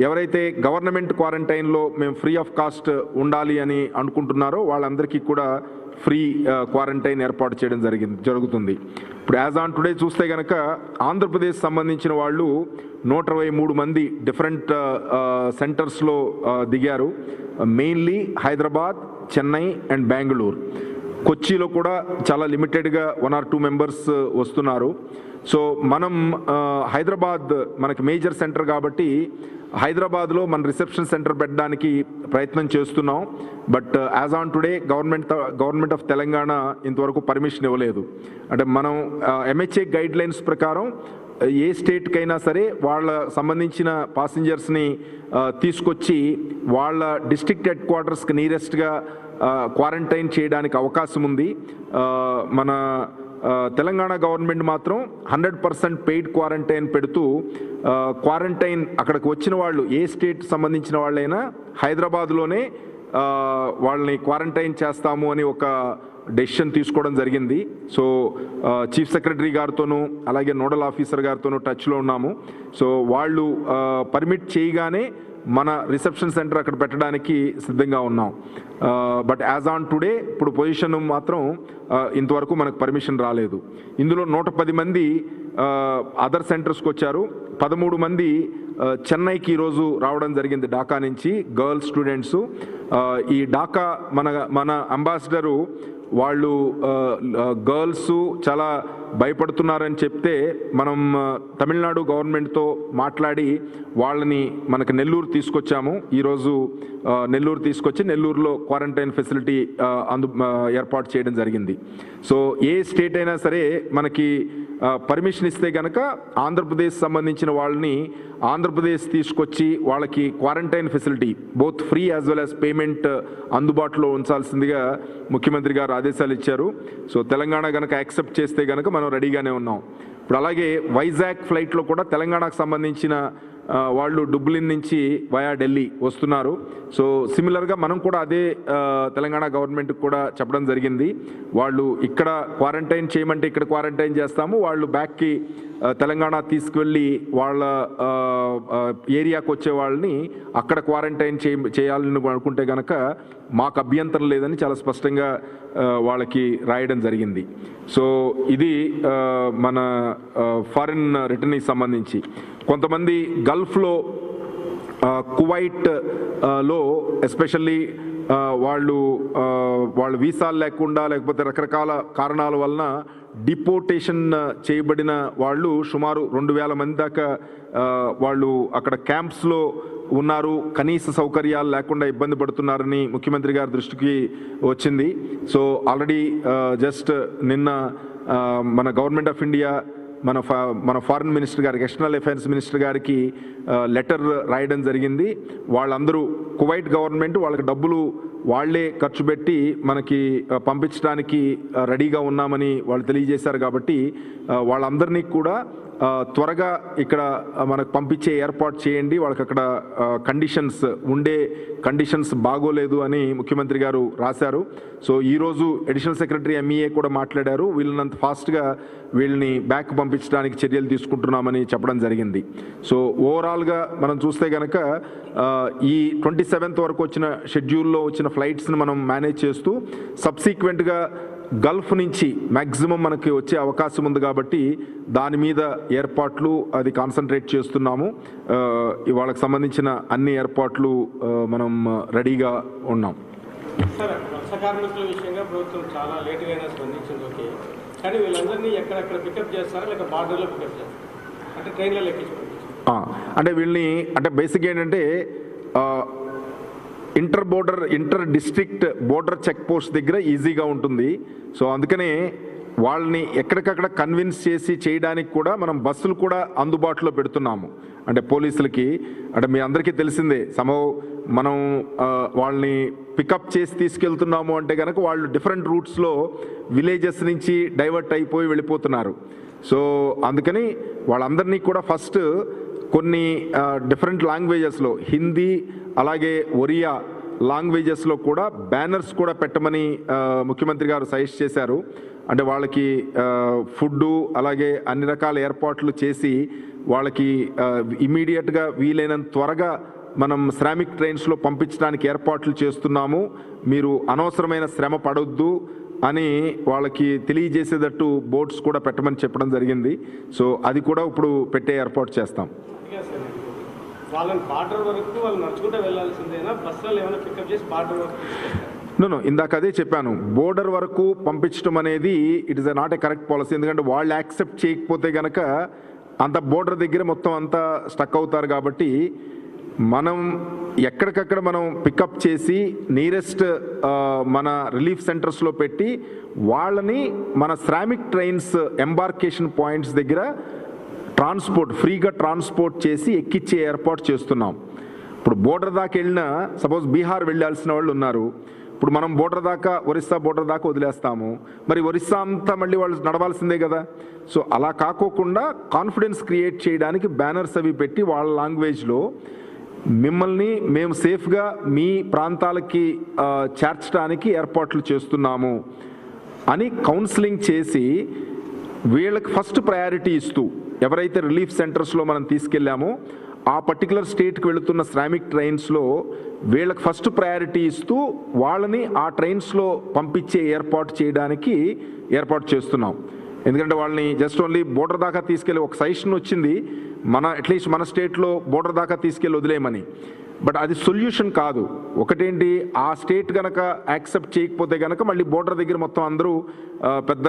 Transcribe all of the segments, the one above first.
ఎవరైతే గవర్నమెంట్ క్వారంటైన్లో మేము ఫ్రీ ఆఫ్ కాస్ట్ ఉండాలి అని అనుకుంటున్నారో వాళ్ళందరికీ కూడా ఫ్రీ క్వారంటైన్ ఏర్పాటు చేయడం జరుగుతుంది. ఇప్పుడు యాజ్ ఆన్ టుడే చూస్తే కనుక ఆంధ్రప్రదేశ్ సంబంధించిన వాళ్ళు 123 మంది డిఫరెంట్ సెంటర్స్లో దిగారు. Mainly Hyderabad, Chennai and Bengaluru. కొచ్చిలో కూడా చాలా లిమిటెడ్గా 1 or 2 మెంబర్స్ వస్తున్నారు. సో మనం హైదరాబాద్ మనకి మేజర్ సెంటర్ కాబట్టి హైదరాబాద్లో మన రిసెప్షన్ సెంటర్ పెట్టడానికి ప్రయత్నం చేస్తున్నాం. But as on today government of Telangana ఇంతవరకు పర్మిషన్ ఇవ్వలేదు. అంటే మనం MHA గైడ్ లైన్స్ ప్రకారం ఏ స్టేట్కైనా సరే వాళ్ళ సంబంధించిన పాసింజర్స్ని తీసుకొచ్చి వాళ్ళ డిస్ట్రిక్ట్ హెడ్ క్వార్టర్స్కి నియరెస్ట్గా క్వారంటైన్ చేయడానికి అవకాశం ఉంది. మన తెలంగాణ గవర్నమెంట్ మాత్రం 100% పెయిడ్ క్వారంటైన్ పెడుతూ క్వారంటైన్ అక్కడికి వచ్చిన వాళ్ళు ఏ స్టేట్ సంబంధించిన వాళ్ళైనా హైదరాబాద్లోనే వాళ్ళని క్వారంటైన్ చేస్తాము అని ఒక డెసిషన్ తీసుకోవడం జరిగింది. సో చీఫ్ సెక్రటరీ గారితోనూ అలాగే నోడల్ ఆఫీసర్ గారితోనూ టచ్లో ఉన్నాము. సో వాళ్ళు పర్మిట్ చేయగానే మన రిసెప్షన్ సెంటర్ అక్కడ పెట్టడానికి సిద్ధంగా ఉన్నాం. బట్ యాజ్ ఆన్ టుడే ఇప్పుడు పొజిషన్ మాత్రం ఇంతవరకు మనకు పర్మిషన్ రాలేదు. ఇందులో 110 మంది అదర్ సెంటర్స్కి వచ్చారు. 13 మంది చెన్నైకి ఈరోజు రావడం జరిగింది ఢాకా నుంచి, గర్ల్స్ స్టూడెంట్స్. ఈ ఢాకా మన అంబాసిడరు వాళ్ళు గర్ల్స్ చాలా భయపడుతున్నారని చెప్తే మనం తమిళనాడు గవర్నమెంట్తో మాట్లాడి వాళ్ళని మనకు నెల్లూరు తీసుకొచ్చాము. ఈరోజు నెల్లూరు తీసుకొచ్చి నెల్లూరులో క్వారంటైన్ ఫెసిలిటీ ఏర్పాటు చేయడం జరిగింది. సో ఏ స్టేట్ అయినా సరే మనకి పర్మిషన్ ఇస్తే కనుక ఆంధ్రప్రదేశ్ సంబంధించిన వాళ్ళని ఆంధ్రప్రదేశ్ తీసుకొచ్చి వాళ్ళకి quarantine facility both free as well as payment అందుబాటులో ఉంచాల్సిందిగా ముఖ్యమంత్రి గారు ఆదేశాలు ఇచ్చారు. సో తెలంగాణ కనుక యాక్సెప్ట్ చేస్తే కనుక మనం రెడీగానే ఉన్నాం. ఇప్పుడు అలాగే వైజాగ్ ఫ్లైట్లో కూడా తెలంగాణకు సంబంధించిన వాళ్ళు డుబ్లిన్ నుంచి వయా ఢిల్లీ వస్తున్నారు. సో సిమిలర్గా మనం కూడా అదే తెలంగాణ గవర్నమెంట్కి కూడా చెప్పడం జరిగింది. వాళ్ళు ఇక్కడ క్వారంటైన్ చేయమంటే ఇక్కడ క్వారంటైన్ చేస్తాము, వాళ్ళు బ్యాక్కి తెలంగాణ తీసుకువెళ్ళి వాళ్ళ ఏరియాకు వచ్చే వాళ్ళని అక్కడ క్వారంటైన్ చేయాలని అనుకుంటే కనుక మాకు అభ్యంతరం లేదని చాలా స్పష్టంగా వాళ్ళకి రాయడం జరిగింది. సో ఇది మన ఫారిన్ రిటర్న్కి సంబంధించి. కొంతమంది గల్ఫ్లో కువైట్లో ఎస్పెషల్లీ వాళ్ళు వీసాలు లేకుండా లేకపోతే రకరకాల కారణాల వలన డిపోర్టేషన్ చేయబడిన వాళ్ళు సుమారు 2000 మంది దాకా వాళ్ళు అక్కడ క్యాంప్స్లో ఉన్నారు. కనీస సౌకర్యాలు లేకుండా ఇబ్బంది పడుతున్నారని ముఖ్యమంత్రి గారి దృష్టికి వచ్చింది. సో ఆల్రెడీ జస్ట్ నిన్న మన గవర్నమెంట్ ఆఫ్ ఇండియా మన ఫారిన్ మినిస్టర్ గారికి, ఎక్స్టర్నల్ అఫైర్స్ మినిస్టర్ గారికి లెటర్ రాయడం జరిగింది. వాళ్ళందరూ కువైట్ గవర్నమెంట్ వాళ్ళకి డబ్బులు వాళ్లే ఖర్చు పెట్టి మనకి పంపించడానికి రెడీగా ఉన్నామని వాళ్ళు తెలియజేశారు. కాబట్టి వాళ్ళందరినీ కూడా త్వరగా ఇక్కడ మనకు పంపించే ఏర్పాటు చేయండి, వాళ్ళకి అక్కడ కండిషన్స్ బాగోలేదు అని ముఖ్యమంత్రి గారు రాశారు. సో ఈరోజు అడిషనల్ సెక్రటరీ MEA కూడా మాట్లాడారు. వీళ్ళనంత ఫాస్ట్గా వీళ్ళని బ్యాక్ పంపించడానికి చర్యలు తీసుకుంటున్నామని చెప్పడం జరిగింది. సో ఓవరాల్గా మనం చూస్తే కనుక ఈ 27th వరకు వచ్చిన షెడ్యూల్లో వచ్చిన ఫ్లైట్స్ని మనం మేనేజ్ చేస్తూ సబ్సీక్వెంట్గా గల్ఫ్ నుంచి మ్యాక్సిమం మనకి వచ్చే అవకాశం ఉంది కాబట్టి దాని మీద ఏర్పాట్లు అది కాన్సన్ట్రేట్ చేస్తున్నాము. వాళ్ళకి సంబంధించిన అన్ని ఏర్పాట్లు మనం రెడీగా ఉన్నాం. సార్, వలస కార్మికుల విషయంగా ప్రభుత్వం చాలా లేటుగా స్పందించింది. ఓకే, కానీ వీళ్ళందరినీ ఎక్కడెక్కడ పికప్ చేస్తారా లేక బార్డర్లో పికప్ చేస్తారా, అంటే ట్రైన్లో లెక్కించుకోండి? అంటే వీళ్ళని అంటే బేసిక్ ఏంటంటే inter district border check post దగ్గర ఈజీగా ఉంటుంది. సో అందుకనే వాళ్ళని ఎక్కడికక్కడ కన్విన్స్ చేసి చేయడానికి కూడా మనం బస్సులు కూడా అందుబాటులో పెడుతున్నాము. అంటే పోలీసులకి, అంటే మీ అందరికీ తెలిసిందే, మనం వాళ్ళని పికప్ చేసి తీసుకెళ్తున్నాము అంటే కనుక వాళ్ళు డిఫరెంట్ రూట్స్లో విలేజెస్ నుంచి డైవర్ట్ అయిపోయి వెళ్ళిపోతున్నారు. సో అందుకని వాళ్ళందరినీ కూడా ఫస్ట్ కొన్ని డిఫరెంట్ లాంగ్వేజెస్లో హిందీ అలాగే ఒరియా లాంగ్వేజెస్లో కూడా బ్యానర్స్ కూడా పెట్టమని ముఖ్యమంత్రి గారు సజెస్ట్ చేశారు. అంటే వాళ్ళకి ఫుడ్డు అలాగే అన్ని రకాల ఏర్పాట్లు చేసి వాళ్ళకి ఇమీడియట్గా వీలైనంత త్వరగా మనం శ్రామిక్ ట్రైన్స్లో పంపించడానికి ఏర్పాట్లు చేస్తున్నాము, మీరు అనవసరమైన శ్రమ పడొద్దు అని వాళ్ళకి తెలియజేసేటట్టు బోర్డ్స్ కూడా పెట్టమని చెప్పడం జరిగింది. సో అది కూడా ఇప్పుడు పెట్టే ఏర్పాటు చేస్తాం. వాళ్ళని బార్డర్ వరకు వాళ్ళు నడుచుకుంటూ వెళ్ళాల్సిందేనా, బస్సులు ఏమైనా పికప్ చేసి బార్డర్ వరకు నేను ఇందాక అదే చెప్పాను, బోర్డర్ వరకు పంపించడం అనేది it is not a correct policy. ఎందుకంటే వాళ్ళు యాక్సెప్ట్ చేయకపోతే కనుక అంత బోర్డర్ దగ్గర మొత్తం అంతా స్టక్ అవుతారు. కాబట్టి మనం ఎక్కడికక్కడ మనం పికప్ చేసి నియరెస్ట్ మన రిలీఫ్ సెంటర్స్లో పెట్టి వాళ్ళని మన శ్రామిక్ ట్రైన్స్ ఎంబార్కేషన్ పాయింట్స్ దగ్గర ఫ్రీగా ట్రాన్స్పోర్ట్ చేసి ఎక్కిచ్చే ఏర్పాటు చేస్తున్నాం. ఇప్పుడు బోర్డర్ దాకా వెళ్ళిన సపోజ్ బీహార్ వెళ్ళాల్సిన వాళ్ళు ఉన్నారు, ఇప్పుడు మనం బోర్డర్ దాకా ఒరిస్సా బోర్డర్ దాకా వదిలేస్తాము, మరి ఒరిస్సా అంతా మళ్ళీ వాళ్ళు నడవాల్సిందే కదా. సో అలా కాకోకుండా కాన్ఫిడెన్స్ క్రియేట్ చేయడానికి బ్యానర్స్ అవి పెట్టి వాళ్ళ లాంగ్వేజ్లో మిమ్మల్ని మేము సేఫ్గా మీ ప్రాంతాలకి చేర్చడానికి ఏర్పాట్లు చేస్తున్నాము అని కౌన్సిలింగ్ చేసి వీళ్ళకి ఫస్ట్ ప్రయారిటీ ఇస్తూ, ఎవరైతే రిలీఫ్ సెంటర్స్లో మనం తీసుకెళ్ళామో ఆ పర్టికులర్ స్టేట్కి వెళుతున్న శ్రామిక్ ట్రైన్స్లో వీళ్ళకి ఫస్ట్ ప్రయారిటీ ఇస్తూ వాళ్ళని ఆ ట్రైన్స్లో పంపించే ఏర్పాటు చేయడానికి ఏర్పాటు చేస్తున్నాం. ఎందుకంటే వాళ్ళని జస్ట్ ఓన్లీ బోర్డర్ దాకా తీసుకెళ్ళి ఒక సజెషన్ వచ్చింది, అట్లీస్ట్ మన స్టేట్లో బోర్డర్ దాకా తీసుకెళ్ళి వదిలేయమని. బట్ అది సొల్యూషన్ కాదు. ఒకటేంటి, ఆ స్టేట్ కనుక యాక్సెప్ట్ చేయకపోతే కనుక మళ్ళీ బోర్డర్ దగ్గర మొత్తం అందరూ పెద్ద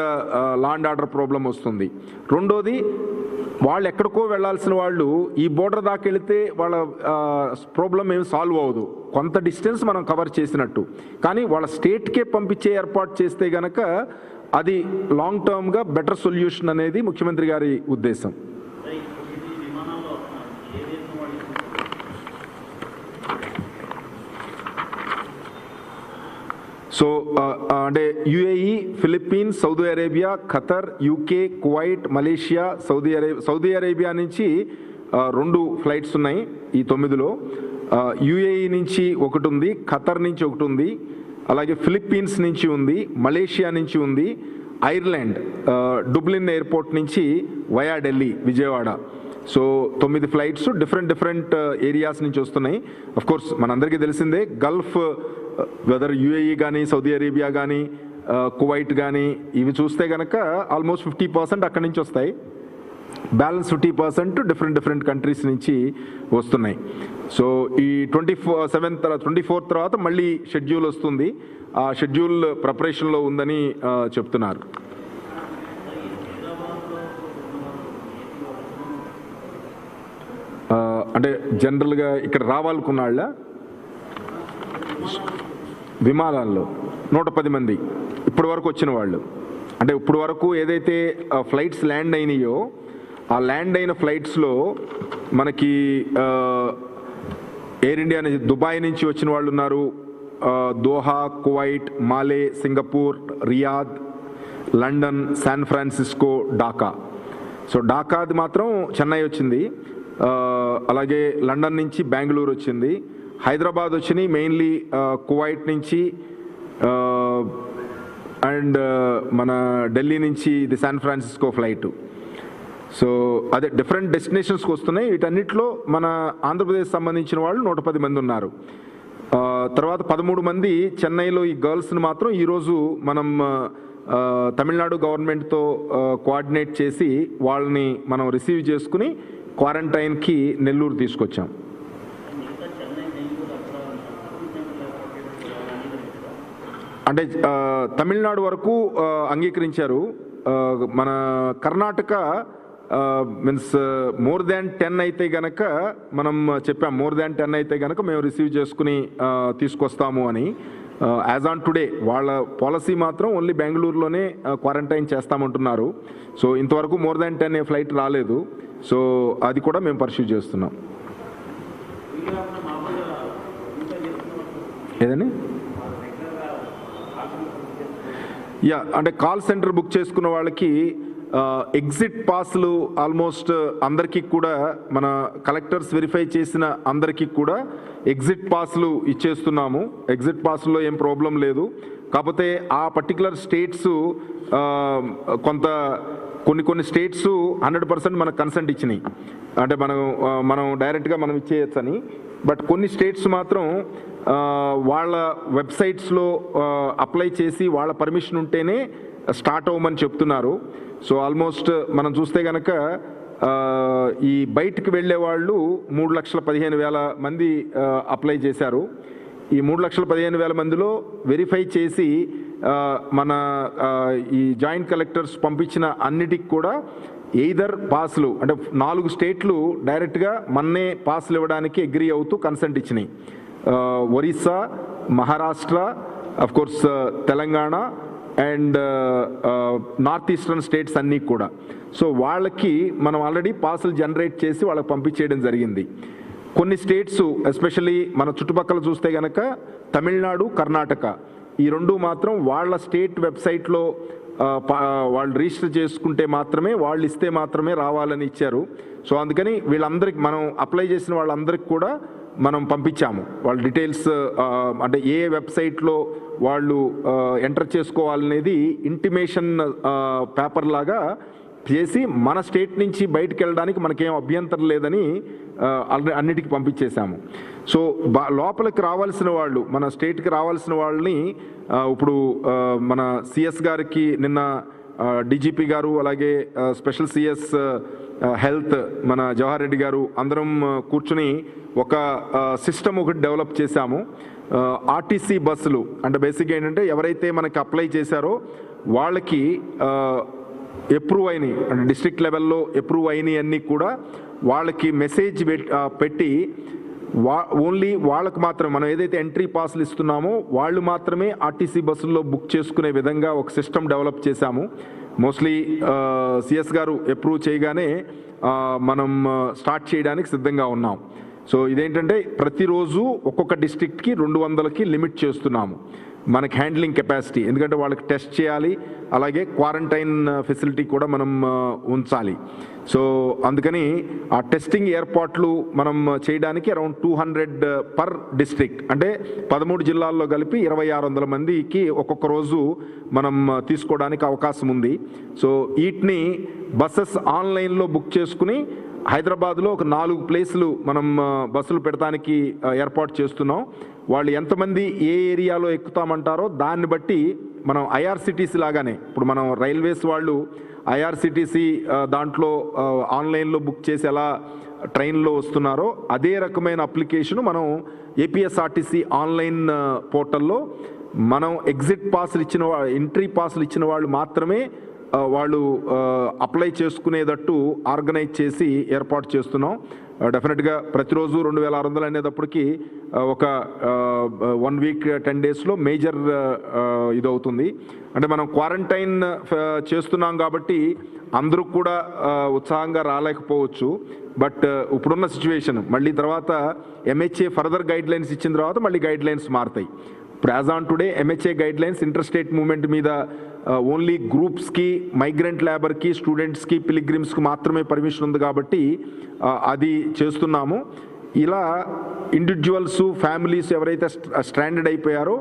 లా అండ్ ఆర్డర్ ప్రాబ్లం వస్తుంది. రెండోది, వాళ్ళు ఎక్కడికో వెళ్ళాల్సిన వాళ్ళు ఈ బోర్డర్ దాకా వెళితే వాళ్ళ ప్రాబ్లం ఏమి సాల్వ్ అవ్వదు, కొంత డిస్టెన్స్ మనం కవర్ చేసినట్టు. కానీ వాళ్ళ స్టేట్కే పంపించే ఏర్పాటు చేస్తే కనుక అది లాంగ్ టర్మ్గా బెటర్ సొల్యూషన్ అనేది ముఖ్యమంత్రి గారి ఉద్దేశం. సో అంటే UAE, Philippines, Saudi Arabia, Qatar, UK, Kuwait, Malaysia, Saudi Arabia నుంచి 2 ఫ్లైట్స్ ఉన్నాయి ఈ 9లో. యుఏఈ నుంచి ఒకటి ఉంది, ఖతర్ నుంచి ఒకటి ఉంది, అలాగే ఫిలిప్పీన్స్ నుంచి ఉంది, మలేషియా నుంచి ఉంది, ఐర్లాండ్ డుబ్లిన్ ఎయిర్పోర్ట్ నుంచి via Delhi, Vijayawada. So 9 flights different areas నుంచి వస్తున్నాయి. అఫ్కోర్స్ మనందరికీ తెలిసిందే, గల్ఫ్ వెదర్ యుఏఈ కానీ, సౌదీ అరేబియా కానీ, కువైట్ కానీ, ఇవి చూస్తే కనుక ఆల్మోస్ట్ 50% అక్కడి నుంచి వస్తాయి. బ్యాలెన్స్ 50% డిఫరెంట్ కంట్రీస్ నుంచి వస్తున్నాయి. సో ఈ 24 తర్వాత మళ్ళీ షెడ్యూల్ వస్తుంది. ఆ షెడ్యూల్ ప్రిపరేషన్లో ఉందని చెప్తున్నారు. అంటే జనరల్గా ఇక్కడ రావాలనుకున్న వాళ్ళ విమానాల్లో 110 మంది ఇప్పటి వరకు వచ్చిన వాళ్ళు. అంటే ఇప్పుడు వరకు ఏదైతే ఫ్లైట్స్ ల్యాండ్ అయినాయో ఆ ల్యాండ్ అయిన ఫ్లైట్స్లో మనకి ఎయిర్ ఇండియా నుంచి దుబాయ్ నుంచి వచ్చిన వాళ్ళు ఉన్నారు, Doha, Kuwait, Male, Singapore, Riyadh, London, San Francisco, Dhaka. So ఢాకాది మాత్రం చెన్నై వచ్చింది, అలాగే లండన్ నుంచి బెంగళూరు వచ్చింది, హైదరాబాద్ వచ్చినాయి మెయిన్లీ కువైట్ నుంచి, అండ్ మన ఢిల్లీ నుంచి ఇది శాన్ ఫ్రాన్సిస్కో ఫ్లైట్. సో అదే డిఫరెంట్ డెస్టినేషన్స్కి వస్తున్నాయి. వీటన్నిటిలో మన ఆంధ్రప్రదేశ్ సంబంధించిన వాళ్ళు 110 మంది ఉన్నారు. తర్వాత 13 మంది చెన్నైలో ఈ గర్ల్స్ని మాత్రం ఈరోజు మనం తమిళనాడు గవర్నమెంట్తో కోఆర్డినేట్ చేసి వాళ్ళని మనం రిసీవ్ చేసుకుని క్వారంటైన్కి నెల్లూరు తీసుకొచ్చాం. అంటే తమిళనాడు వరకు అంగీకరించారు. మన కర్ణాటక మీన్స్ మోర్ దాన్ 10 అయితే గనక మనం చెప్పాం, మోర్ దాన్ 10 అయితే గనక మేము రిసీవ్ చేసుకుని తీసుకొస్తాము అని. యాజ్ ఆన్ టుడే వాళ్ళ పాలసీ మాత్రం ఓన్లీ బెంగళూరులోనే క్వారంటైన్ చేస్తామంటున్నారు. సో ఇంతవరకు మోర్ దాన్ 10 ఫ్లైట్ రాలేదు. సో అది కూడా మేము పర్స్యూ చేస్తున్నాం. ఏదని అంటే కాల్ సెంటర్ బుక్ చేసుకున్న వాళ్ళకి ఎగ్జిట్ పాస్లు ఆల్మోస్ట్ అందరికీ కూడా మన కలెక్టర్స్ వెరిఫై చేసిన అందరికీ కూడా ఎగ్జిట్ పాస్లు ఇచ్చేస్తున్నాము. ఎగ్జిట్ పాస్లో ఏం ప్రాబ్లం లేదు. కాకపోతే ఆ పర్టికులర్ స్టేట్స్ కొంత కొన్ని స్టేట్స్ 100% మనకు కన్సెంట్ ఇచ్చినాయి, అంటే మనం డైరెక్ట్గా మనం ఇచ్చేయచ్చని. బట్ కొన్ని స్టేట్స్ మాత్రం వాళ్ళ వెబ్సైట్స్లో అప్లై చేసి వాళ్ళ పర్మిషన్ ఉంటేనే స్టార్ట్ అవ్వమని చెప్తున్నారు. సో ఆల్మోస్ట్ మనం చూస్తే కనుక ఈ బయటికి వెళ్ళే వాళ్ళు 3,15,000 మంది అప్లై చేశారు. ఈ 3,15,000 మందిలో వెరిఫై చేసి మన ఈ జాయింట్ కలెక్టర్స్ పంపించిన అన్నిటికి కూడా ఎయిదర్ పాస్లు, అంటే 4 స్టేట్లు డైరెక్ట్గా మన్నే పాస్లు ఇవ్వడానికి అగ్రీ అవుతూ కన్సెంట్ ఇచ్చినాయి. Orissa, Maharashtra, of course Telangana and north eastern states అన్నీ కూడా. సో వాళ్ళకి మనం ఆల్రెడీ పాసులు జనరేట్ చేసి వాళ్ళకి పంపించేయడం జరిగింది. కొన్ని స్టేట్స్ ఎస్పెషల్లీ మన చుట్టుపక్కల చూస్తే కనుక తమిళనాడు, కర్ణాటక ఈ రెండు మాత్రం వాళ్ళ స్టేట్ వెబ్సైట్లో వాళ్ళు రిజిస్టర్ చేసుకుంటే మాత్రమే, వాళ్ళు ఇస్తే మాత్రమే రావాలని ఇచ్చారు. సో అందుకని వీళ్ళందరికీ మనం అప్లై చేసిన వాళ్ళందరికీ కూడా మనం పంపించాము వాళ్ళ డీటెయిల్స్, అంటే ఏ వెబ్సైట్లో వాళ్ళు ఎంటర్ చేసుకోవాలనేది ఇంటిమేషన్ పేపర్ లాగా చేసి మన స్టేట్ నుంచి బయటకు వెళ్ళడానికి మనకేం అభ్యంతరం లేదని అన్నిటికీ పంపించేశాము. సో లోపలికి రావాల్సిన వాళ్ళు, మన స్టేట్కి రావాల్సిన వాళ్ళని ఇప్పుడు మన సిఎస్ గారికి నిన్న డీజీపీ గారు, అలాగే స్పెషల్ సిఎస్ హెల్త్ మన జవహర్ రెడ్డి గారు అందరం కూర్చుని ఒక సిస్టమ్ ఒకటి డెవలప్ చేశాము. ఆర్టీసీ బస్సులు అంటే బేసిక్గా ఏంటంటే ఎవరైతే మనకి అప్లై చేశారో వాళ్ళకి అప్రూవ్ అయినాయి, అంటే డిస్ట్రిక్ట్ లెవెల్లో అప్రూవ్ అయినాయి అన్నీ కూడా వాళ్ళకి మెసేజ్ పెట్టి ఓన్లీ వాళ్ళకు మాత్రమే మనం ఏదైతే ఎంట్రీ పాస్లు ఇస్తున్నామో వాళ్ళు మాత్రమే ఆర్టీసీ బస్సుల్లో బుక్ చేసుకునే విధంగా ఒక సిస్టమ్ డెవలప్ చేశాము. మోస్ట్లీ సిఎస్ గారు అప్రూవ్ చేయగానే మనం స్టార్ట్ చేయడానికి సిద్ధంగా ఉన్నాం. సో ఇదేంటంటే ప్రతిరోజు ఒక్కొక్క డిస్ట్రిక్ట్కి 200కి లిమిట్ చేస్తున్నాము మనకి హ్యాండ్లింగ్ కెపాసిటీ, ఎందుకంటే వాళ్ళకి టెస్ట్ చేయాలి, అలాగే క్వారంటైన్ ఫెసిలిటీ కూడా మనం ఉంచాలి. సో అందుకని ఆ టెస్టింగ్ ఏర్పాట్లు మనం చేయడానికి అరౌండ్ 200 పర్ డిస్ట్రిక్ట్, అంటే 13 జిల్లాల్లో కలిపి 2,600 మందికి ఒక్కొక్క రోజు మనం తీసుకోవడానికి అవకాశం ఉంది. సో వీటిని బస్సెస్ ఆన్లైన్లో బుక్ చేసుకుని హైదరాబాద్లో ఒక 4 ప్లేసులు మనం బస్సులు పెడతానికి ఏర్పాటు చేస్తున్నాం. వాళ్ళు ఎంతమంది ఏ ఏరియాలో ఎక్కుతామంటారో దాన్ని బట్టి మనం ఐఆర్సిటీసీ లాగానే, ఇప్పుడు మనం రైల్వేస్ వాళ్ళు ఐఆర్సిటీసీ దాంట్లో ఆన్లైన్లో బుక్ చేసి ఎలా ట్రైన్లో వస్తున్నారో అదే రకమైన అప్లికేషన్ మనం ఏపీఎస్ఆర్టీసీ ఆన్లైన్ పోర్టల్లో మనం ఎగ్జిట్ పాస్లు ఇచ్చిన ఎంట్రీ పాస్లు ఇచ్చిన వాళ్ళు మాత్రమే వాళ్ళు అప్లై చేసుకునేటట్టు ఆర్గనైజ్ చేసి ఏర్పాటు చేస్తున్నాం. డెఫినెట్గా ప్రతిరోజు 2,600 అనేటప్పటికీ ఒక 1 వీక్ 10 డేస్లో మేజర్ ఇదవుతుంది. అంటే మనం క్వారంటైన్ చేస్తున్నాం కాబట్టి అందరూ కూడా ఉత్సాహంగా రాలేకపోవచ్చు. బట్ ఇప్పుడున్న సిచ్యువేషన్ మళ్ళీ తర్వాత ఎంహెచ్ఏ ఫర్దర్ గైడ్ లైన్స్ ఇచ్చిన తర్వాత మళ్ళీ గైడ్ లైన్స్ మారుతాయి. ఇప్పుడు as on today MHA guide lines inter state movement మీద ఓన్లీ గ్రూప్స్కి, మైగ్రెంట్ లేబర్కి, స్టూడెంట్స్కి, పిలిగ్రిమ్స్కి మాత్రమే పర్మిషన్ ఉంది కాబట్టి అది చేస్తున్నాము. ఇలా ఇండివిజువల్స్, ఫ్యామిలీస్ ఎవరైతే స్ట్రాండెడ్ అయిపోయారో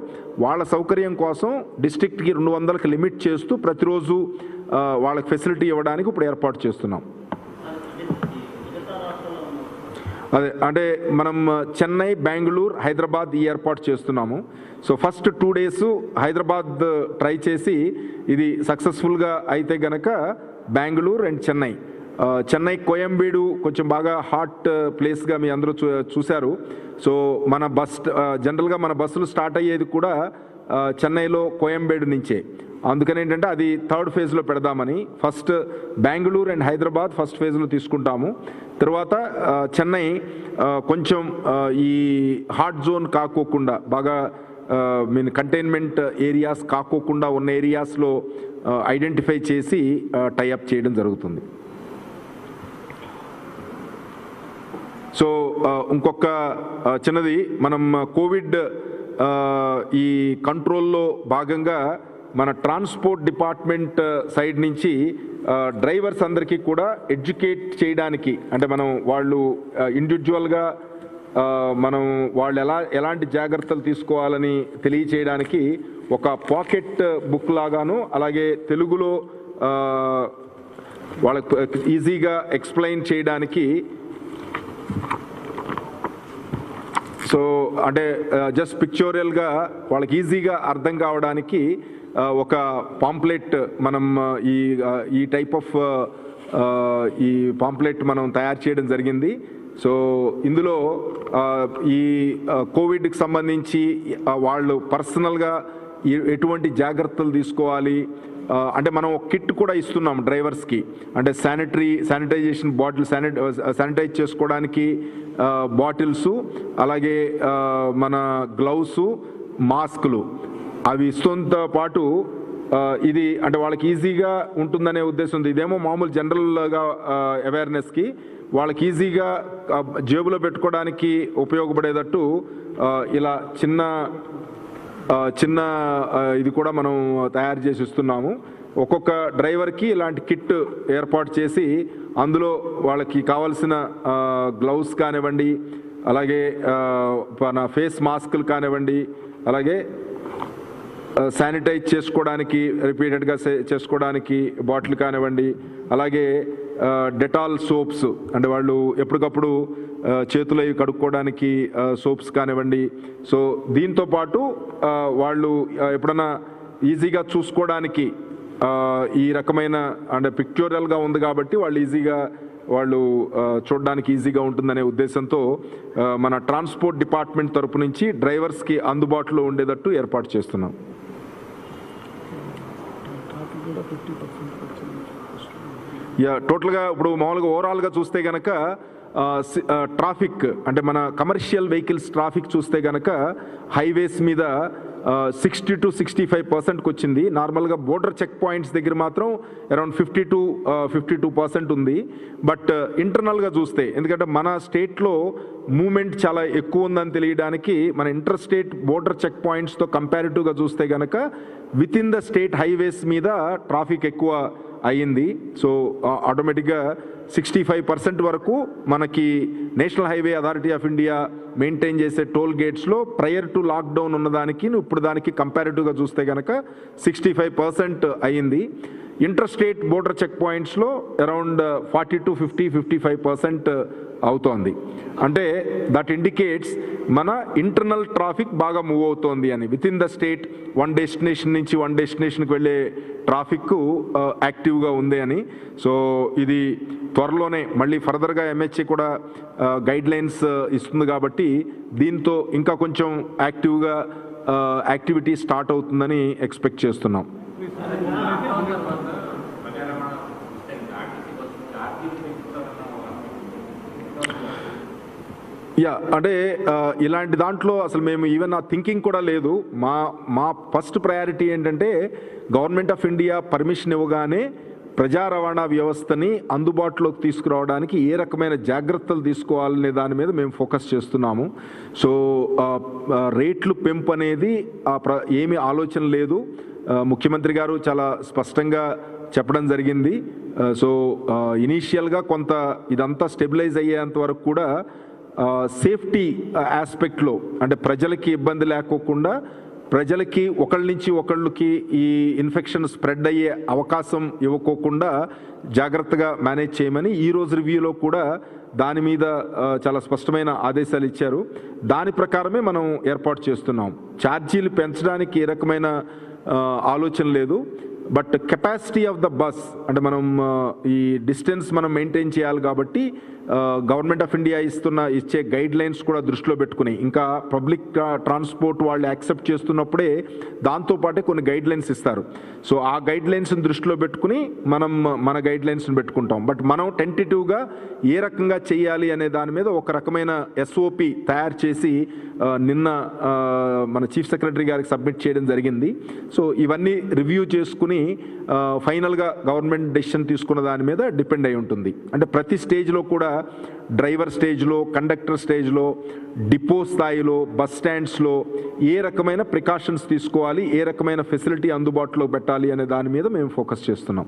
వాళ్ళ సౌకర్యం కోసం డిస్ట్రిక్ట్కి 200కి లిమిట్ చేస్తూ ప్రతిరోజు వాళ్ళకి ఫెసిలిటీ ఇవ్వడానికి ఇప్పుడు ఏర్పాటు చేస్తున్నాం. అదే అంటే మనం చెన్నై, బెంగళూరు, హైదరాబాద్ ఈ ఏర్పాటు చేస్తున్నాము. So first 2 days Hyderabad try చేసి ఇది సక్సెస్ఫుల్గా అయితే గనక బెంగళూరు అండ్ చెన్నై కోయంబేడు కొంచెం బాగా హాట్ ప్లేస్గా మీ అందరూ చూశారు. సో మన జనరల్గా మన బస్సులు స్టార్ట్ అయ్యేది కూడా చెన్నైలో కోయంబేడు నుంచే. అందుకని ఏంటంటే అది 3rd ఫేజ్లో పెడదామని first Bengaluru and Hyderabad first ఫేజ్లో తీసుకుంటాము. తర్వాత చెన్నై కొంచెం ఈ హాట్ జోన్ కాకోకుండా బాగా కంటైన్మెంట్ ఏరియాస్ కాకోకుండా ఉన్న ఏరియాస్లో ఐడెంటిఫై చేసి టైఅప్ చేయడం జరుగుతుంది. సో ఇంకొక చిన్నది, మనం కోవిడ్ ఈ కంట్రోల్లో భాగంగా మన ట్రాన్స్పోర్ట్ డిపార్ట్మెంట్ సైడ్ నుంచి డ్రైవర్స్ అందరికీ కూడా ఎడ్యుకేట్ చేయడానికి, అంటే మనం వాళ్ళు ఇండివిజువల్గా మనం వాళ్ళు ఎలాంటి జాగ్రత్తలు తీసుకోవాలని తెలియచేయడానికి ఒక పాకెట్ బుక్ లాగాను, అలాగే తెలుగులో వాళ్ళకి ఈజీగా ఎక్స్ప్లెయిన్ చేయడానికి. సో అంటే జస్ట్ పిక్చోరియల్గా వాళ్ళకి ఈజీగా అర్థం కావడానికి ఒక పాంప్లెట్ మనం ఈ టైప్ ఆఫ్ ఈ పాంప్లెట్ మనం తయారు చేయడం జరిగింది. సో ఇందులో ఈ కోవిడ్కి సంబంధించి వాళ్ళు పర్సనల్గా ఎటువంటి జాగ్రత్తలు తీసుకోవాలి అంటే మనం ఒక కిట్ కూడా ఇస్తున్నాం డ్రైవర్స్కి. అంటే శానిటైజేషన్ బాటిల్ శానిటైజ్ చేసుకోవడానికి బాటిల్స్, అలాగే మన గ్లౌస్, మాస్కులు అవి ఇస్తుంతో పాటు ఇది అంటే వాళ్ళకి ఈజీగా ఉంటుందనే ఉద్దేశం ఉంది. ఇదేమో మామూలు జనరల్గా అవేర్నెస్కి, వాళ్ళకి ఈజీగా జేబులో పెట్టుకోవడానికి ఉపయోగపడేటట్టు ఇలా చిన్న ఇది కూడా మనం తయారు చేసి ఇస్తున్నాము. ఒక్కొక్క డ్రైవర్కి ఇలాంటి కిట్ ఏర్పాటు చేసి అందులో వాళ్ళకి కావాల్సిన గ్లౌస్ కానివ్వండి, అలాగే మన ఫేస్ మాస్కులు కానివ్వండి, అలాగే శానిటైజ్ చేసుకోవడానికి రిపీటెడ్గా చేసుకోవడానికి బాటిల్ కానివ్వండి, అలాగే డెటాల్ సోప్స్ అంటే వాళ్ళు ఎప్పటికప్పుడు చేతులు అవి కడుక్కోవడానికి సోప్స్ కానివ్వండి. సో దీంతో పాటు వాళ్ళు ఎప్పుడన్నా ఈజీగా చూసుకోవడానికి ఈ రకమైన అంటే పిక్చోరల్గా ఉంది కాబట్టి వాళ్ళు ఈజీగా చూడడానికి ఈజీగా ఉంటుందనే ఉద్దేశంతో మన ట్రాన్స్పోర్ట్ డిపార్ట్మెంట్ తరపు నుంచి డ్రైవర్స్కి అందుబాటులో ఉండేటట్టు ఏర్పాటు చేస్తున్నాం. టోటల్గా ఇప్పుడు మామూలుగా ఓవరాల్గా చూస్తే కనుక ట్రాఫిక్ అంటే మన కమర్షియల్ వెహికల్స్ ట్రాఫిక్ చూస్తే కనుక హైవేస్ మీద 60 to 65% వచ్చింది. నార్మల్గా బోర్డర్ చెక్ పాయింట్స్ దగ్గర మాత్రం అరౌండ్ 52% ఉంది. బట్ ఇంటర్నల్గా చూస్తే, ఎందుకంటే మన స్టేట్లో మూమెంట్ చాలా ఎక్కువ ఉందని తెలియడానికి మన ఇంటర్ స్టేట్ బోర్డర్ చెక్ పాయింట్స్తో కంపారిటివ్గా చూస్తే కనుక within the state highways మీద ట్రాఫిక్ ఎక్కువ అయ్యింది. సో ఆటోమేటిక్గా 65% వరకు మనకి national highway authority of India maintain చేసే టోల్ గేట్స్లో ప్రయర్ టు లాక్డౌన్ ఉన్నదానికి ఇప్పుడు దానికి కంపారిటివ్గా చూస్తే కనుక 65% అయ్యింది. ఇంటర్ స్టేట్ బోర్డర్ చెక్ పాయింట్స్లో అరౌండ్ 40 to 55% అవుతోంది. అంటే దట్ ఇండికేట్స్ మన ఇంటర్నల్ ట్రాఫిక్ బాగా మూవ్ అవుతోంది అని. Within the state one destination నుంచి వన్ డెస్టినేషన్కి వెళ్ళే ట్రాఫిక్ యాక్టివ్గా ఉంది అని. సో ఇది త్వరలోనే మళ్ళీ ఫర్దర్గా MHA కూడా గైడ్ లైన్స్ ఇస్తుంది కాబట్టి దీంతో ఇంకా కొంచెం యాక్టివిటీ స్టార్ట్ అవుతుందని ఎక్స్పెక్ట్ చేస్తున్నాం. అంటే ఇలాంటి దాంట్లో అసలు మేము ఈవెన్ ఆ థింకింగ్ కూడా లేదు. మా ఫస్ట్ ప్రయారిటీ ఏంటంటే గవర్నమెంట్ ఆఫ్ ఇండియా పర్మిషన్ ఇవ్వగానే ప్రజా రవాణా వ్యవస్థని అందుబాటులోకి తీసుకురావడానికి ఏ రకమైన జాగ్రత్తలు తీసుకోవాలనే దాని మీద మేము ఫోకస్ చేస్తున్నాము. సో రేట్లు పెంపు అనేది ఏమీ ఆలోచన లేదు. ముఖ్యమంత్రి గారు చాలా స్పష్టంగా చెప్పడం జరిగింది. సో ఇనీషియల్గా కొంత ఇదంతా స్టెబిలైజ్ అయ్యేంత వరకు కూడా సేఫ్టీ ఆస్పెక్ట్లో అంటే ప్రజలకి ఇబ్బంది లేకోకుండా, ప్రజలకి ఒకళ్ళ నుంచి ఒకళ్ళకి ఈ ఇన్ఫెక్షన్ స్ప్రెడ్ అయ్యే అవకాశం ఇవ్వకోకుండా జాగ్రత్తగా మేనేజ్ చేయమని ఈరోజు రివ్యూలో కూడా దాని మీద చాలా స్పష్టమైన ఆదేశాలు ఇచ్చారు. దాని ప్రకారమే మనం ఏర్పాటు చేస్తున్నాం. ఛార్జీలు పెంచడానికి ఏ రకమైన ఆలోచన లేదు. But capacity of the bus అంటే మనం ఈ డిస్టెన్స్ మనం మెయింటైన్ చేయాలి కాబట్టి గవర్నమెంట్ ఆఫ్ ఇండియా ఇచ్చే గైడ్ లైన్స్ కూడా దృష్టిలో పెట్టుకుని, ఇంకా పబ్లిక్ ట్రాన్స్పోర్ట్ వాళ్ళు యాక్సెప్ట్ చేస్తున్నప్పుడే దాంతోపాటే కొన్ని గైడ్ లైన్స్ ఇస్తారు. సో ఆ గైడ్ లైన్స్ని దృష్టిలో పెట్టుకుని మనం మన గైడ్ లైన్స్ని పెట్టుకుంటాం. బట్ మనం టెంటేటివ్గా ఏ రకంగా చేయాలి అనే దాని మీద ఒక రకమైన SOP తయారు చేసి నిన్న మన చీఫ్ సెక్రటరీ గారికి సబ్మిట్ చేయడం జరిగింది. సో ఇవన్నీ రివ్యూ చేసుకుని ఫైనల్గా గవర్నమెంట్ డెసిషన్ తీసుకున్న దాని మీద డిపెండ్ అయి ఉంటుంది. అంటే ప్రతి స్టేజ్లో కూడా డ్రైవర్ స్టేజ్లో, కండక్టర్ స్టేజ్లో, డిపో స్థాయిలో, బస్ స్టాండ్స్లో ఏ రకమైన ప్రికాషన్స్ తీసుకోవాలి, ఏ రకమైన ఫెసిలిటీ అందుబాటులో పెట్టాలి అనే దాని మీద మేము ఫోకస్ చేస్తున్నాం.